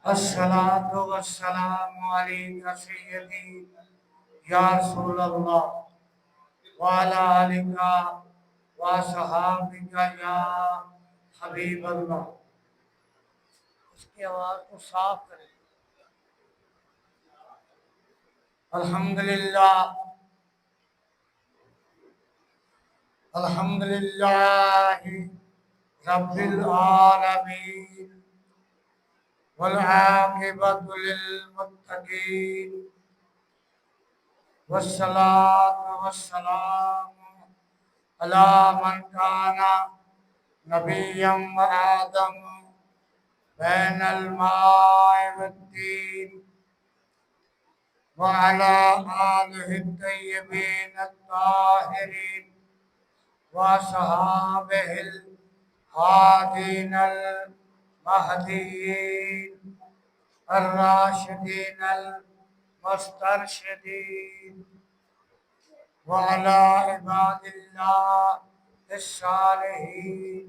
الصلاة والسلام عليك سيدي يا رسول الله وعلى آلك وصحابك يا حبيب اللہ. اس کی آواز کو صاف کریں. الحمدللہ الحمدللہ رب العالمین والعاقبۃ للمتقین والصلاة والسلام على من كان نبيا وآدم بين الماء والدين وعلى آله الطيبين الطاهرين وصحابه الهادين المهديين الراشدين المسترشدين وعلى عباد الله الصالحين.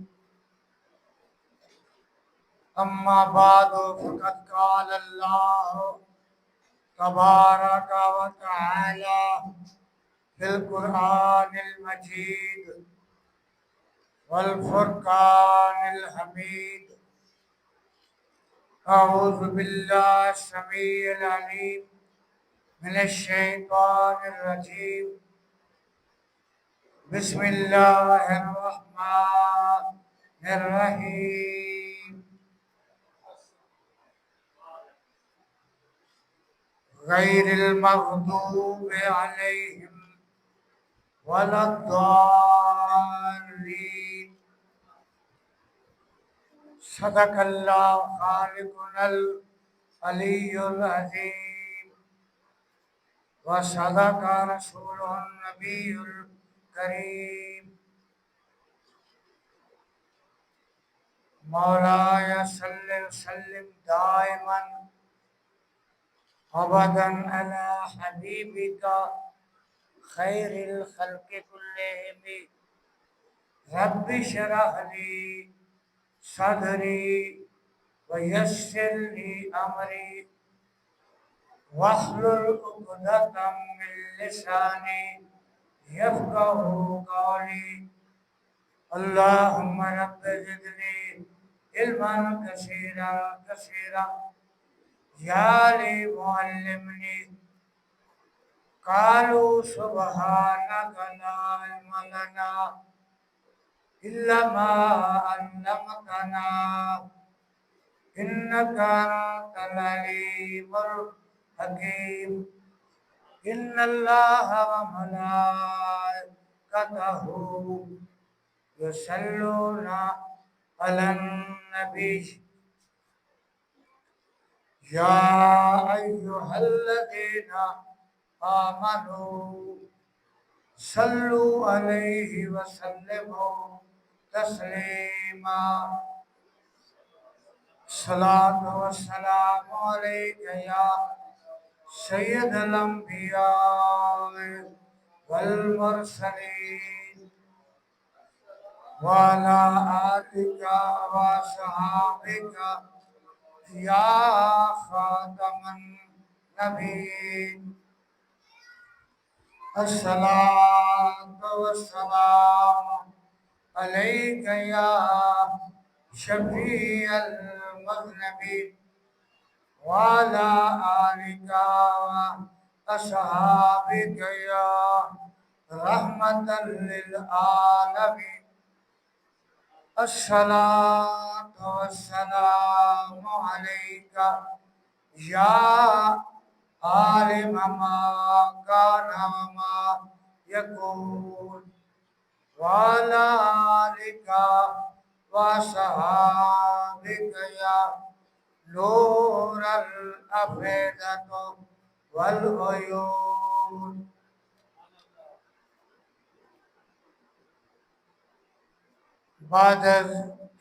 أما بعد فقد قال الله تبارك وتعالى في القرآن المجيد والفرقان الحميد: أعوذ بالله السميع العليم من الشيطان الرجيم. بسم الله الرحمن الرحيم. غير المغضوب عليهم ولا الضالين. صدق الله خالقنا العلي العظيم وصدق رسوله النبي الكريم. مولاي صل وسلم دائما ابدا على حبيبك خير الخلق كلهم. رب اشرح لي صدري ويسر لي امري واحلل عقدة من لساني يفقهوا قولي. اللهم رب زدني علما كثيرا كثيرا يا لي معلمني. قالوا سبحانك لا علم لنا إلا ما علمتنا إنك أنت العليم الحكيم. إن الله وملائكته يصلون على النبي يا أيها الذين آمنوا صلوا عليه وسلموا تسليما. صلاة والسلام عليك يا سيد الأنبياء والمرسلين وعلى آلك وصحابك يا خاتم النبيين. الصلاة والسلام عليك يا شفيع المذنبين وعلى آلك وأصحابك يا رحمة للعالمين. الصلاة والسلام عليك يا عالم ما كان وما يكون وعلى آلك وصحابك يا نور الأفئدة والعيون. بعد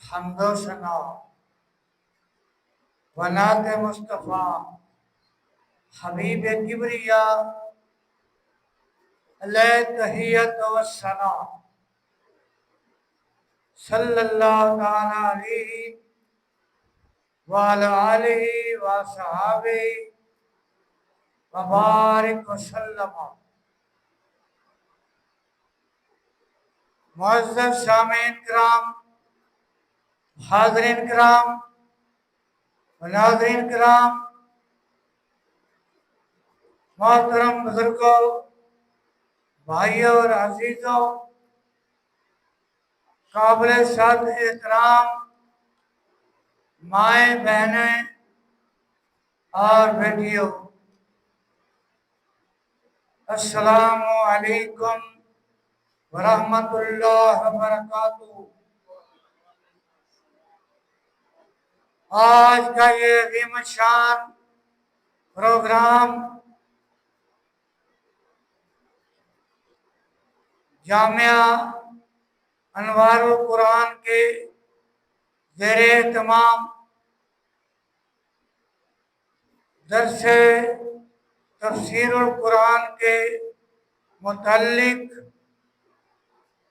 حمد و ثنا و نعت مصطفیٰ حبیب کبریا علیہ تحیت و ثنا صلی اللہ تعالی علیہ وعلى آله وصحبه وبارك وسلم۔ معزز سامعین کرام، حاضرین کرام و ناظرین کرام، محترم بزرگوں، بھائیوں اور عزیزوں، قابل صد احترام مائیں بہنیں اور بیٹیوں، السلام علیکم ورحمۃ اللہ وبرکاتہ۔ آج کا یہ عظیم الشان پروگرام جامعہ انوار القرآن کے زیر اہتمام درس تفسیر القرآن کے متعلق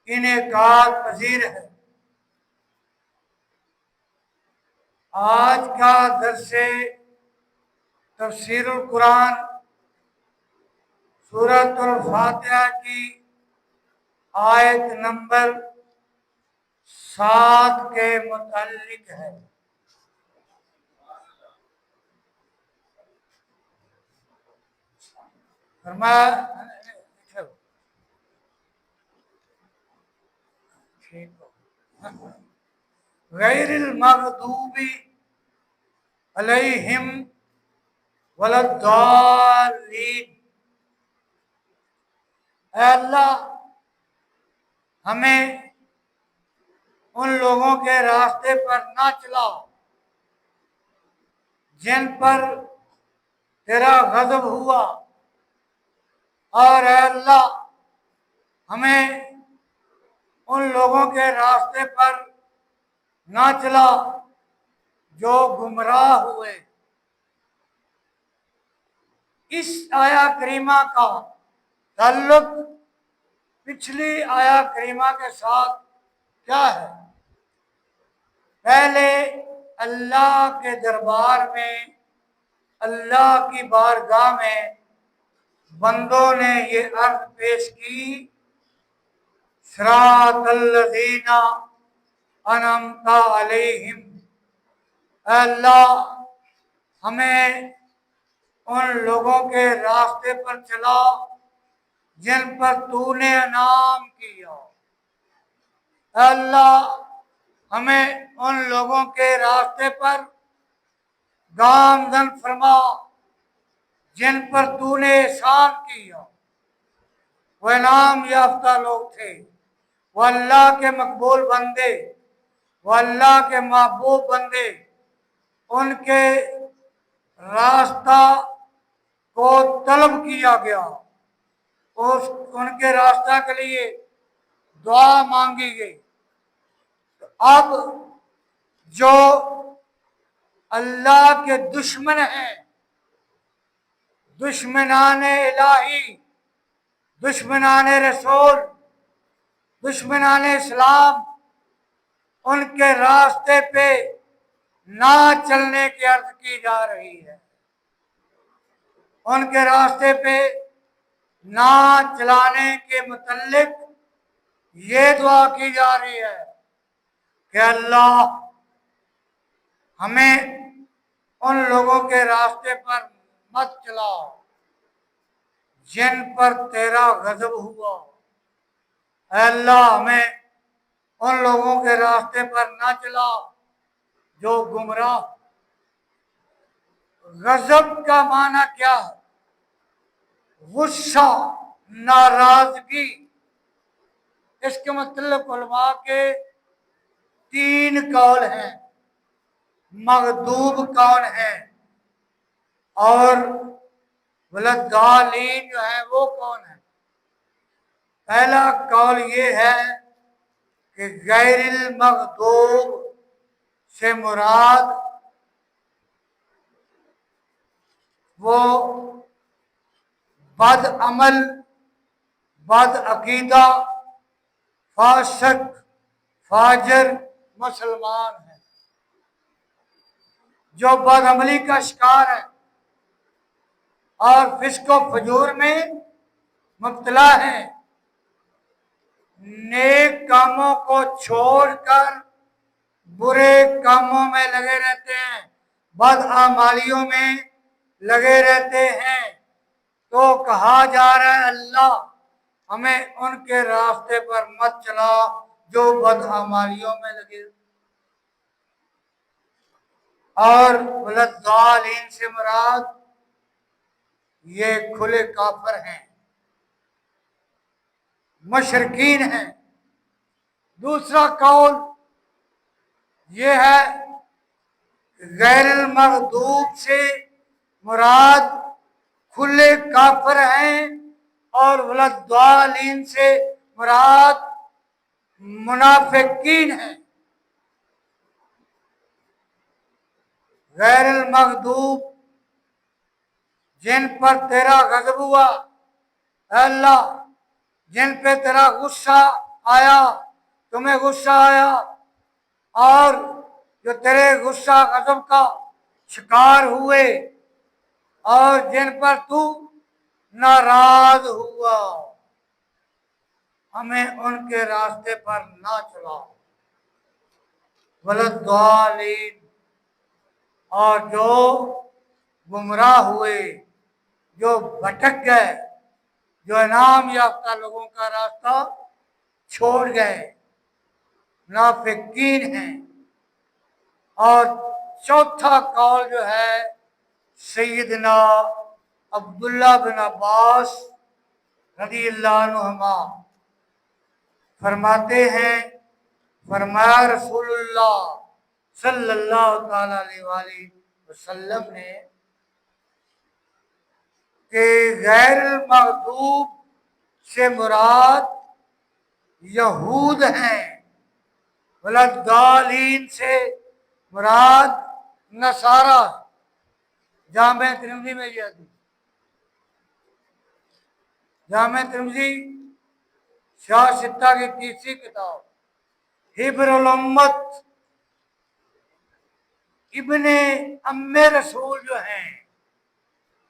انعقاد پذیر ہے۔ آج کا درس تفسیر القرآن سورۃ الفاتحہ کی آیت نمبر 7 کے متعلق ہے۔ غیر المغضوب علیہم ولا الضالین۔ اے اللہ، ہمیں ان لوگوں کے راستے پر نہ چلا جن پر تیرا غضب ہوا، اور اے اللہ، ہمیں ان لوگوں کے راستے پر نہ چلا جو گمراہ ہوئے۔ اس آیا کریمہ کا تعلق پچھلی آیا کریمہ کے ساتھ کیا ہے؟ پہلے اللہ کے دربار میں، اللہ کی بارگاہ میں بندوں نے یہ عرض پیش کی، صراط الذین انعمت علیہم۔ اے اللہ، ہمیں ان لوگوں کے راستے پر چلا جن پر تو نے انعام کیا۔ اے اللہ، ہمیں ان لوگوں کے راستے پر گامزن فرما جن پر تو نے احسان کیا۔ وہ انعام یافتہ لوگ تھے، وہ اللہ کے مقبول بندے، وہ اللہ کے محبوب بندے، ان کے راستہ کو طلب کیا گیا، ان کے راستہ کے لیے دعا مانگی گئی۔ اب جو اللہ کے دشمن ہیں، دشمنان الہی، دشمنان رسول، دشمنان اسلام، ان کے راستے پہ نہ چلنے کی عرض کی جا رہی ہے۔ ان کے راستے پہ نہ چلانے کے متعلق یہ دعا کی جا رہی ہے کہ اللہ، ہمیں ان لوگوں کے راستے پر مت چلاؤ جن پر تیرا غضب ہوا۔ اے اللہ، ہمیں ان لوگوں کے راستے پر نہ چلا جو گمراہ۔ غضب کا معنی کیا ہے؟ غصہ، ناراضگی۔ اس کے متعلق علماء کے 3 قول ہیں۔ مغضوب کون ہے اور والضالین جو ہے وہ کون ہے؟ پہلا قول یہ ہے کہ غیر المغضوب سے مراد وہ بد عمل، بد عقیدہ، فاسق، فاجر مسلمان ہیں۔ جو بدعملی کا شکار ہے اور فسق و فجور میں مبتلا ہے، نیک کاموں کو چھوڑ کر برے کاموں میں لگے رہتے ہیں، بدعمالیوں میں لگے رہتے ہیں، تو کہا جا رہا ہے اللہ ہمیں ان کے راستے پر مت چلا جو بدعمالیوں میں لگے۔ اور ولضالین سے مراد یہ کھلے کافر ہیں، مشرکین ہیں۔ دوسرا قول یہ ہے غیر المغضوب سے مراد کھلے کافر ہیں، اور ولضالین سے مراد منافقین ہیں۔ غیر المغضوب جن پر تیرا غضب ہوا، اے اللہ جن پہ تیرا غصہ آیا، تمہیں غصہ آیا، اور جو تیرے غصہ غضب کا شکار ہوئے، اور جن پر تو ناراض ہوا، ہمیں ان کے راستے پر نہ چلا۔ ولضالین، اور جو گمراہ ہوئے، جو بھٹک گئے، جو انعام یافتہ لوگوں کا راستہ چھوڑ گئے، منافقین ہیں۔ اور چوتھا قول جو ہے سیدنا عبداللہ بن عباس رضی اللہ عنہما فرماتے ہیں، فرمایا رسول اللہ صلی اللہ تعالی علیہ وآلہ وسلم نے کہ غیر المغضوب سے مراد یہود ہیں، ولضالین سے مراد نصارہ۔ جامع ترمذی میں یہ حدیث، جامع ترمذی شاہ ستہ کی تیسری کتاب، حبر الامت، ابن ام رسول جو ہیں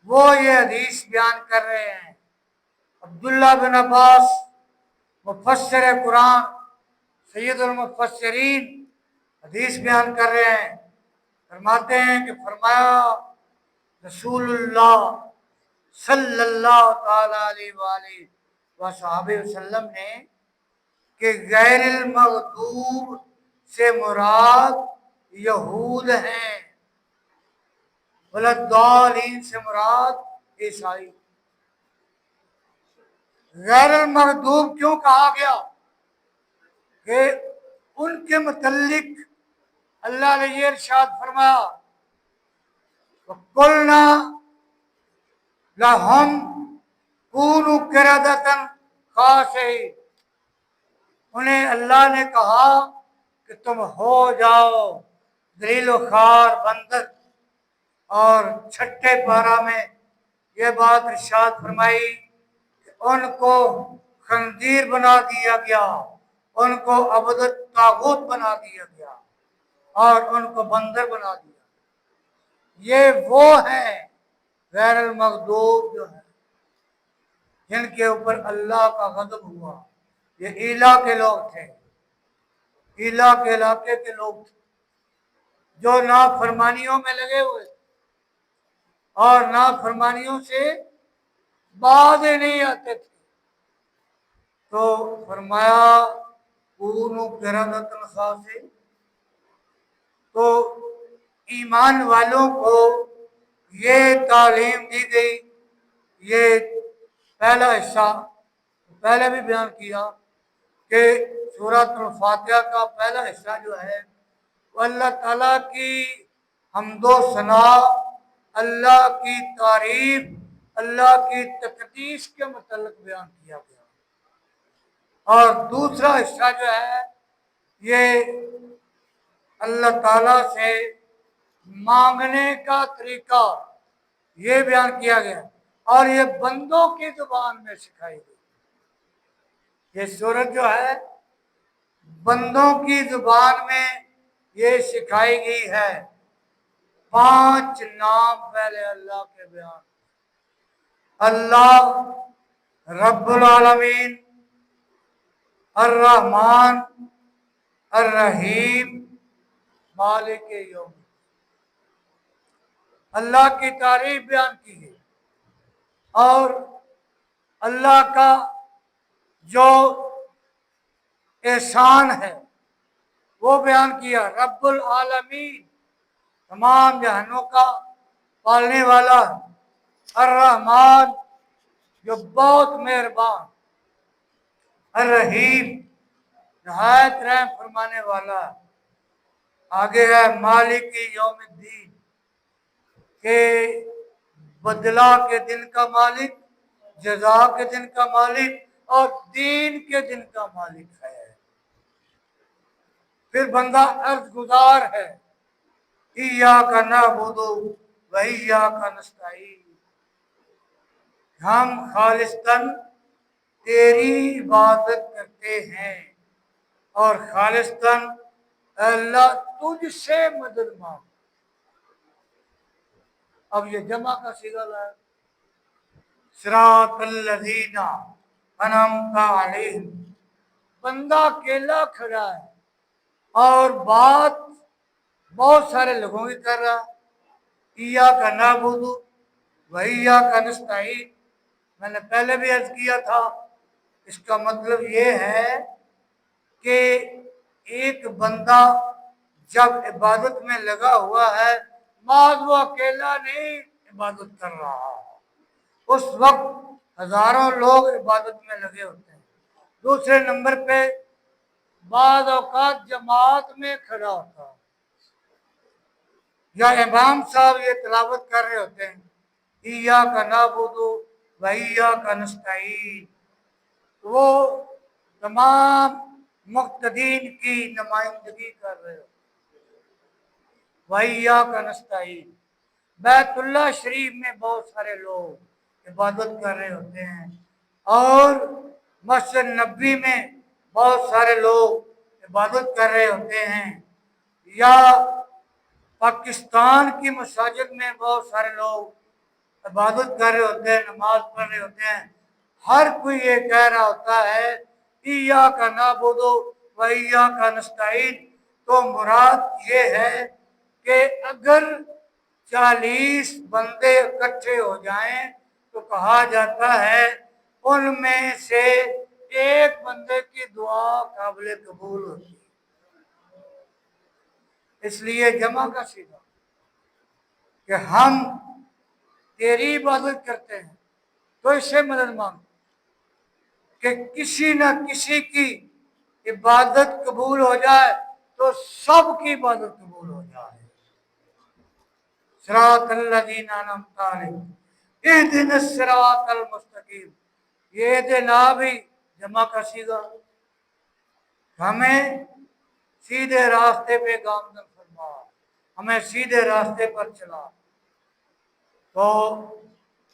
وہ یہ حدیث بیان کر رہے ہیں۔ عبداللہ بن عباس مفسر قرآن، سید المفسرین، حدیث بیان کر رہے ہیں، فرماتے ہیں کہ فرمایا رسول اللہ صلی اللہ تعالی علیہ وآلہ وصحبہ وسلم نے کہ غیر المغضوب سے مراد یہود ہیں، ولضالین سے مراد عیسائی۔ غیر المغضوب کیوں کہا گیا؟ کہ ان کے متعلق اللہ نے یہ ارشاد فرمایا وَقُلْنَا لَهُمْ كُونُوا قِرَدَةً خَاسِئِينَ، انہیں اللہ نے کہا کہ تم ہو جاؤ ذلیل و خوار بندر۔ اور چھٹے پارہ میں یہ بات ارشاد فرمائی کہ ان کو خنزیر بنا دیا گیا، ان کو عبد الطاغوت بنا دیا گیا، اور ان کو بندر بنا دیا۔ یہ وہ ہیں غیر المغضوب جو ہیں جن کے اوپر اللہ کا غضب ہوا۔ یہ ایلا کے لوگ تھے، ایلا کے علاقے کے لوگ تھے جو نافرمانیوں میں لگے ہوئے اور نافرمانیوں سے باز نہیں آتے تھے۔ تو فرمایا کونوا قردۃ خاسئین، تو ایمان والوں کو یہ تعلیم دی گئی۔ یہ پہلا حصہ پہلے بھی بیان کیا کہ سورۃ الفاتحہ کا پہلا حصہ جو ہے وہ اللہ تعالیٰ کی حمد و ثنا، اللہ کی تعریف، اللہ کی تقدیس کے متعلق بیان کیا گیا، اور دوسرا حصہ جو ہے یہ اللہ تعالیٰ سے مانگنے کا طریقہ یہ بیان کیا گیا، اور یہ بندوں کی زبان میں سکھائی گئی۔ یہ سورت جو ہے بندوں کی زبان میں یہ سکھائی گئی ہے۔ 5 نام پہلے اللہ کے بیان. اللہ رب العالمین، الرحمن، الرحیم، مالک یوم. اللہ کی تعریف بیان کی ہے اور اللہ کا جو احسان ہے وہ بیان کیا. رب العالمین، تمام جہانوں کا پالنے والا. الرحمن، جو بہت مہربان. الرحیم، نہایت رحم فرمانے والا. آگے ہے مالک یوم الدین، کہ بدلہ کے دن کا مالک، جزا کے دن کا مالک اور دین کے دن کا مالک ہے. پھر بندہ عرض گزار ہے. ایاک نعبد و ایاک نستعین، ہم خالصتاً تیری عبادت کرتے ہیں اور خالصتاً اللہ تجھ سے مدد مانگ. اب یہ جمع کا صیغہ ہے. صراط الذین انعمت علیہم، بندہ اکیلا کھڑا ہے اور بات بہت سارے لوگوں کی کر رہا. ایاک نعبد و ایاک نستعین، میں نے پہلے بھی عرض کیا تھا، اس کا مطلب یہ ہے کہ ایک بندہ جب عبادت میں لگا ہوا ہے، بعد وہ اکیلا نہیں عبادت کر رہا، اس وقت ہزاروں لوگ عبادت میں لگے ہوتے ہیں. دوسرے نمبر پہ بعض اوقات جماعت میں کھڑا ہوتا ہے یا امام صاحب یہ تلاوت کر رہے ہوتے ہیں ایاک نعبد و ایاک نستعین، وہ تمام مقتدین کی نمائندگی کر رہے ہوتے ہیں. و ایاک نستعین، بیت اللہ شریف میں بہت سارے لوگ عبادت کر رہے ہوتے ہیں اور مسجد نبوی میں بہت سارے لوگ عبادت کر رہے ہوتے ہیں، یا پاکستان کی مساجد میں بہت سارے لوگ عبادت کر رہے ہوتے ہیں، نماز پڑھ رہے ہوتے ہیں. ہر کوئی یہ کہہ رہا ہوتا ہے ایاک نعبد و ایاک نستعین. تو مراد یہ ہے کہ اگر 40 بندے اکٹھے ہو جائیں تو کہا جاتا ہے ان میں سے ایک بندے کی دعا قابل قبول ہوتی ہے. اس لیے جمع کا صیغہ کہ ہم تیری عبادت کرتے ہیں تو اس سے مدد مانگو کہ کسی نہ کسی کی عبادت قبول ہو جائے تو سب کی عبادت قبول ہو جائے. صراط الذین انعمت علیہم اہدنا الصراط المستقیم، یہ اہدنا بھی جمع کا صیغہ. ہمیں سیدھے راستے پہ گامزن فرما، ہمیں سیدھے راستے پر چلا. تو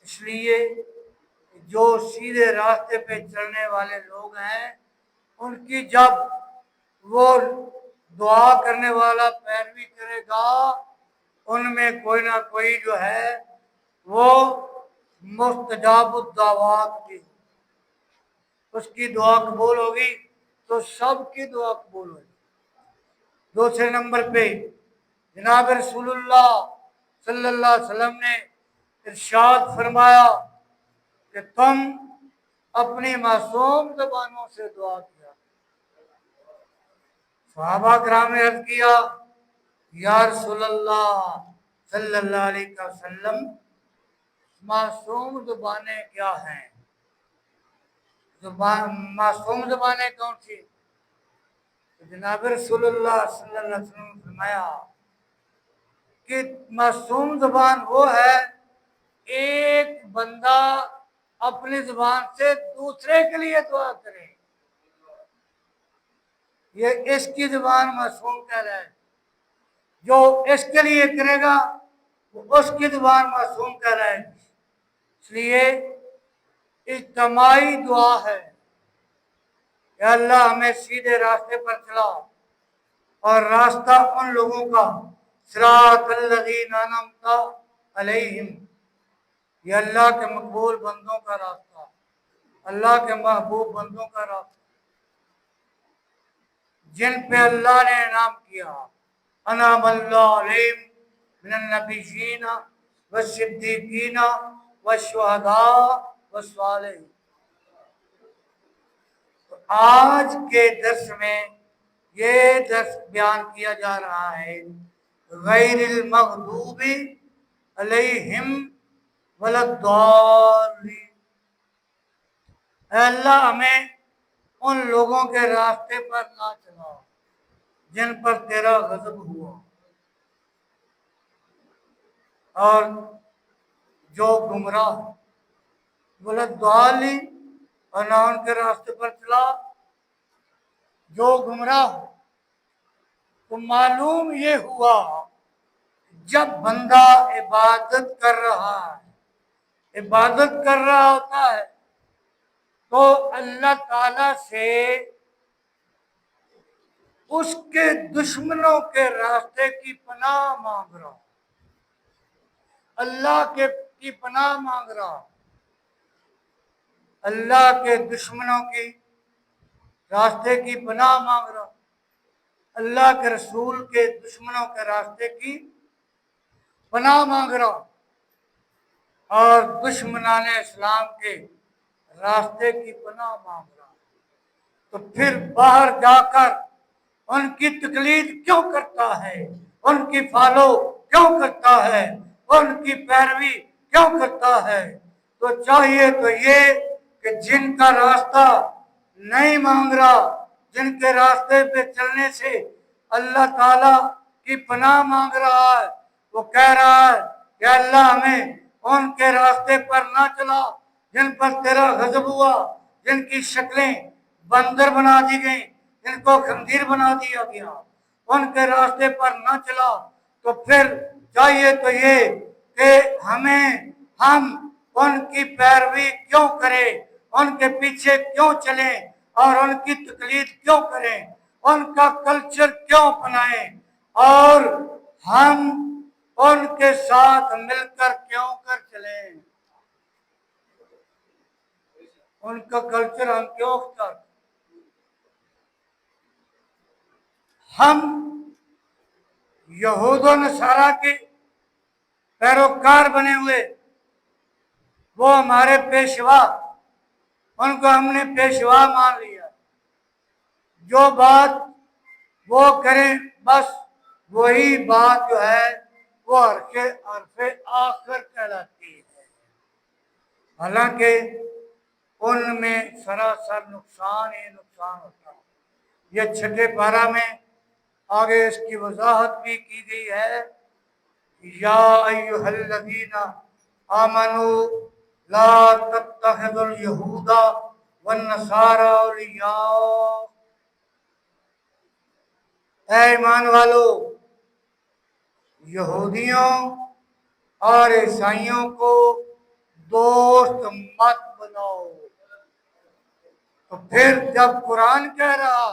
اس لیے جو سیدھے راستے پہ چلنے والے لوگ ہیں ان کی جب وہ دعا کرنے والا پیروی کرے گا، ان میں کوئی نہ کوئی جو ہے وہ مستجاب الدعوات بھی، اس کی دعا قبول ہوگی تو سب کی دعا قبول ہوگی. دوسرے نمبر پہ جناب رسول اللہ صلی اللہ علیہ وسلم نے ارشاد فرمایا کہ تم اپنی معصوم زبانوں سے دعا کیا. صحابہ کرام نے عرض کیا یا رسول اللہ صلی اللہ علیہ وسلم، معصوم زبانیں کیا ہیں؟ معصوم زبانیں کون سی؟ جناب رسول اللہ صلی اللہ علیہ وسلم نے فرمایا کہ معصوم زبان وہ ہے ایک بندہ اپنی زبان سے دوسرے کے لیے دعا کرے، یہ اس کی زبان معصوم کہہ رہا ہے. جو اس کے لیے کرے گا وہ اس کی زبان معصوم کہہ رہا ہے. اس لیے اجتماعی دعا ہے کہ اللہ ہمیں سیدھے راستے پر چلا اور راستہ ان لوگوں کا صراط الذین انعمت علیہم، یہ اللہ کے مقبول بندوں کا راستہ، اللہ کے محبوب بندوں کا راستہ، جن پہ اللہ نے انعام کیا، انعم اللہ علیہم من النبیین والصدیقین والشہداء والصالحین۔ آج کے درس میں یہ درس بیان کیا جا رہا ہے غیر المغضوب علیہم ولا الضالین۔ اے اللہ ہمیں ان لوگوں کے راستے پر نہ چلا جن پر تیرا غضب ہوا اور جو گمراہ ولا الضالین، اور نہ ان کے راستے پر چلا جو گمراہ ہو۔ تو معلوم یہ ہوا جب بندہ عبادت کر رہا ہے، عبادت کر رہا ہوتا ہے تو اللہ تعالی سے اس کے دشمنوں کے راستے کی پناہ مانگ رہا، اللہ کی پناہ مانگ رہا، اللہ کے دشمنوں کی راستے کی پناہ مانگ رہا، اللہ کے رسول کے دشمنوں کے راستے کی پناہ مانگ رہا، اور دشمنان اسلام کے راستے کی پناہ مانگ رہا۔ تو پھر باہر جا کر ان کی تقلید کیوں کرتا ہے، ان کی فالو کیوں کرتا ہے، ان کی پیروی کیوں کرتا ہے؟ تو چاہیے تو یہ کہ جن کا راستہ نہیں مانگ رہا، جن کے راستے پہ چلنے سے اللہ تعالی کی پناہ مانگ رہا ہے، وہ کہہ رہا ہے کہ اللہ ہمیں ان کے راستے پر نہ چلا جن پر تیرا غضب ہوا، جن کی شکلیں بندر بنا دی گئیں، جن کو خنزیر بنا دیا گیا، ان کے راستے پر نہ چلا۔ تو پھر چاہیے تو یہ کہ ہم ان کی پیروی کیوں کریں، ان کے پیچھے کیوں چلیں اور ان کی تقلید کیوں کریں، ان کا کلچر کیوں اپنائیں، اور ہم ان کے ساتھ مل کر کیوں کر چلیں، ان کا کلچر ہم کیوں اختیار کریں۔ ہم یہود و نصارہ کے پیروکار بنے ہوئے، وہ ہمارے پیشوا، ان کو ہم نے پیشوا مان لیا، جو بات وہ کریں بس وہی بات جو ہے وہ حرف آخر کہلاتی ہے، حالانکہ ان میں سراسر نقصان ہی نقصان ہوتا ہے۔ یہ چھٹے پارہ میں آگے اس کی وضاحت بھی کی گئی ہے، یا ایھا الذین آمنوا لا تتخذوا اليہود والنصارى اولیاء۔ اے ایمان والو، یہودیوں اور عیسائیوں کو دوست مت بناؤ۔ تو پھر جب قرآن کہہ رہا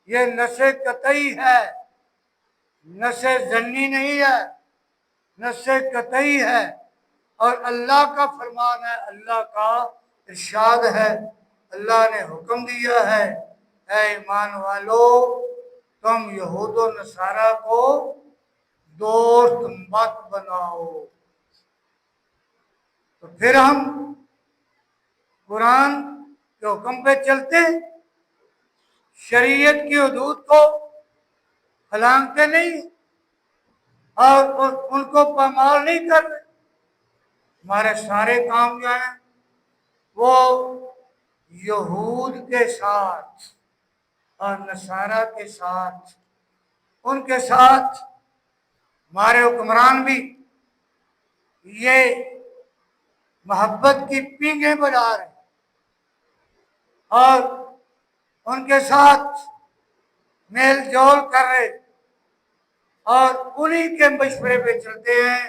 یہ نص قطعی ہے، نص ظنی نہیں ہے، نص قطعی ہے، اور اللہ کا فرمان ہے، اللہ کا ارشاد ہے، اللہ نے حکم دیا ہے، اے ایمان والو تم یہود و نصارہ کو دوست مت بناؤ۔ تو پھر ہم قرآن کے حکم پہ چلتے، شریعت کی حدود کو پھلانگتے نہیں اور ان کو پامال نہیں کرتے۔ ہمارے سارے کام جو ہیں وہ یہود کے ساتھ اور نصارہ کے ساتھ، ان کے ساتھ ہمارے حکمران بھی یہ محبت کی پینگیں بجا رہے ہیں اور ان کے ساتھ میل جول کر رہے اور انہی کے مشورے پہ چلتے ہیں،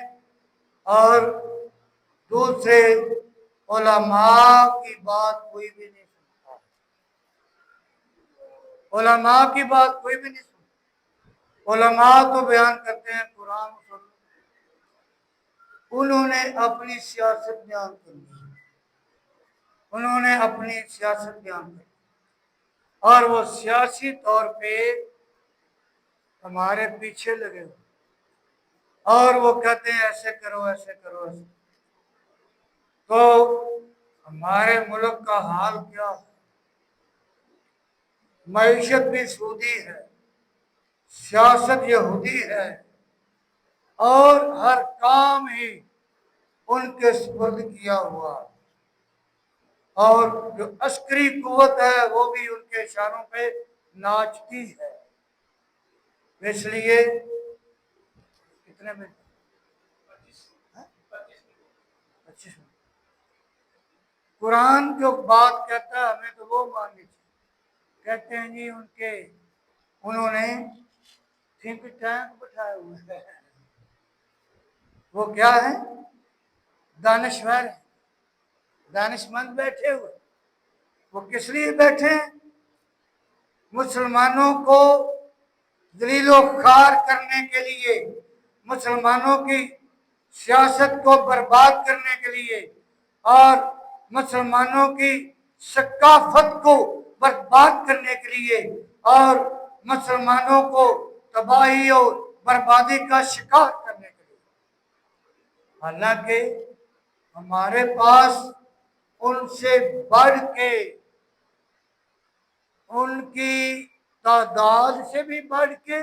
اور دوسرے علماء کی بات کوئی بھی نہیں سنتا، علماء کی بات کوئی بھی نہیں سنتا۔ علماء تو بیان کرتے ہیں قرآن و سنت، انہوں نے اپنی سیاست بیان کر دی، انہوں نے اپنی سیاست بیان کر دی، اور وہ سیاسی طور پہ ہمارے پیچھے لگے ہوئے، اور وہ کہتے ہیں ایسے کرو ایسے کرو ایسے۔ تو ہمارے ملک کا حال کیا ہے؟ معیشت بھی سودی ہے، سیاست یہودی ہے، اور ہر کام ہی ان کے سپرد کیا ہوا، اور جو عسکری قوت ہے وہ بھی ان کے اشاروں پہ ناچتی ہے۔ اس لیے کتنے میں 25 میں قرآن جو بات کہتا ہے ہمیں تو وہ ماننی چاہیے۔ کہتے ہیں جی انہوں نے تھنک ٹینک بٹھائے ہوئے ہیں، وہ کیا ہے؟ دانشور ہیں، دانش مند بیٹھے ہوئے۔ وہ کس لیے بیٹھے ہیں؟ مسلمانوں کو ذلیل و خوار کرنے کے لیے، مسلمانوں کی سیاست کو برباد کرنے کے لیے، اور مسلمانوں کی ثقافت کو برباد کرنے کے لیے، اور مسلمانوں کو تباہی اور بربادی کا شکار کرنے کے لیے۔ حالانکہ ہمارے پاس ان سے بڑھ کے، ان کی تعداد سے بھی بڑھ کے،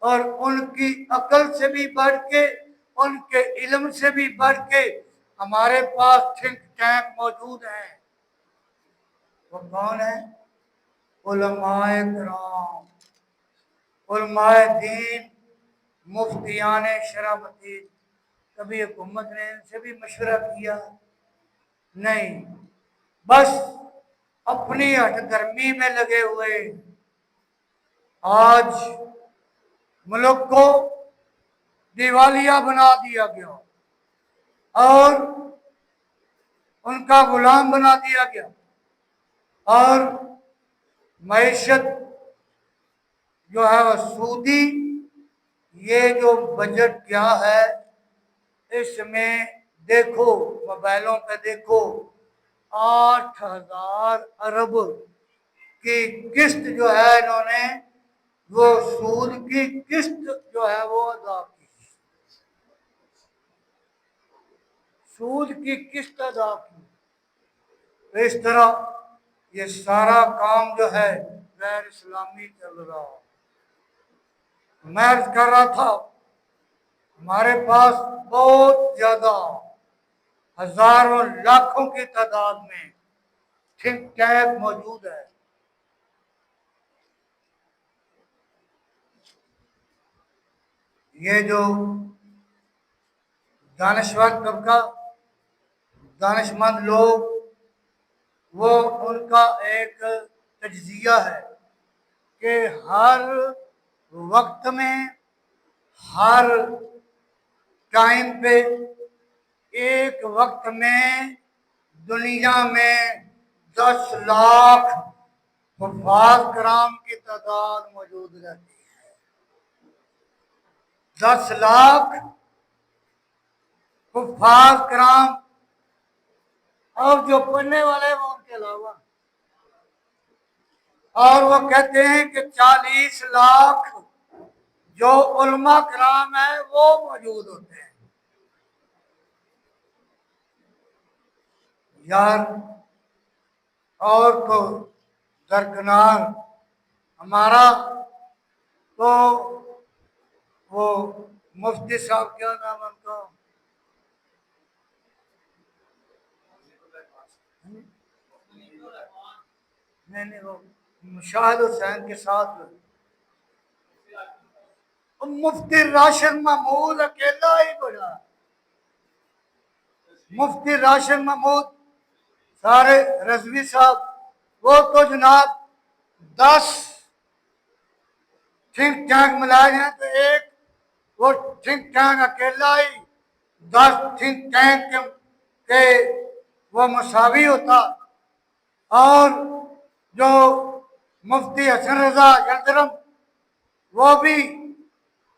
اور ان کی عقل سے بھی بڑھ کے، ان کے علم سے بھی بڑھ کے ہمارے پاس تھنک ٹینک موجود ہیں۔ وہ کون ہیں؟ علماء کرام، علماء دین، مفتیان شرعی۔ کبھی حکومت نے ان سے بھی مشورہ کیا؟ نہیں، بس اپنی ہٹ درمی میں لگے ہوئے۔ آج ملک کو دیوالیہ بنا دیا گیا اور ان کا غلام بنا دیا گیا، اور معیشت جو ہے وہ سودی۔ یہ جو بجٹ کیا ہے، اس میں دیکھو، موبائلوں پہ دیکھو، 8,000 ارب کی قسط جو ہے انہوں نے، وہ سود کی قسط جو ہے وہ ادا کی، سود کی قسط ادا کی۔ اس طرح یہ سارا کام جو ہے غیر اسلامی چل رہا۔ میں عرض کر رہا تھا ہمارے پاس بہت زیادہ، ہزاروں لاکھوں کی تعداد میں تھنک ٹینک موجود ہے۔ یہ جو دانشور طبقہ، دانش مند لوگ، وہ ان کا ایک تجزیہ ہے کہ ہر وقت میں، ہر ٹائم پہ، ایک وقت میں دنیا میں 10 لاکھ حفاظ کرام کی تعداد موجود رہتی ہے۔ 10 لاکھ حفاظ کرام، اور جو پڑھنے والے وہ ان کے علاوہ، اور وہ کہتے ہیں کہ 40 لاکھ جو علماء کرام ہیں وہ موجود ہوتے ہیں۔ یار اور تو درکنار ہمارا تو وہ مفتی صاحب، کیا نام ان کا، نہیں وہ مشاہد حسین کے ساتھ مفتی راشد محمود اکیلا ہی بڑا، مفتی راشد محمود سارے رضوی صاحب، وہ تو جناب 10 تھنک ٹینک ملائے ہیں تو ایک وہ تھنک ٹینک اکیلا ہی 10 تھنک ٹینک کے وہ مساوی ہوتا۔ اور جو مفتی حسن رضا یلدرم، وہ بھی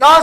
10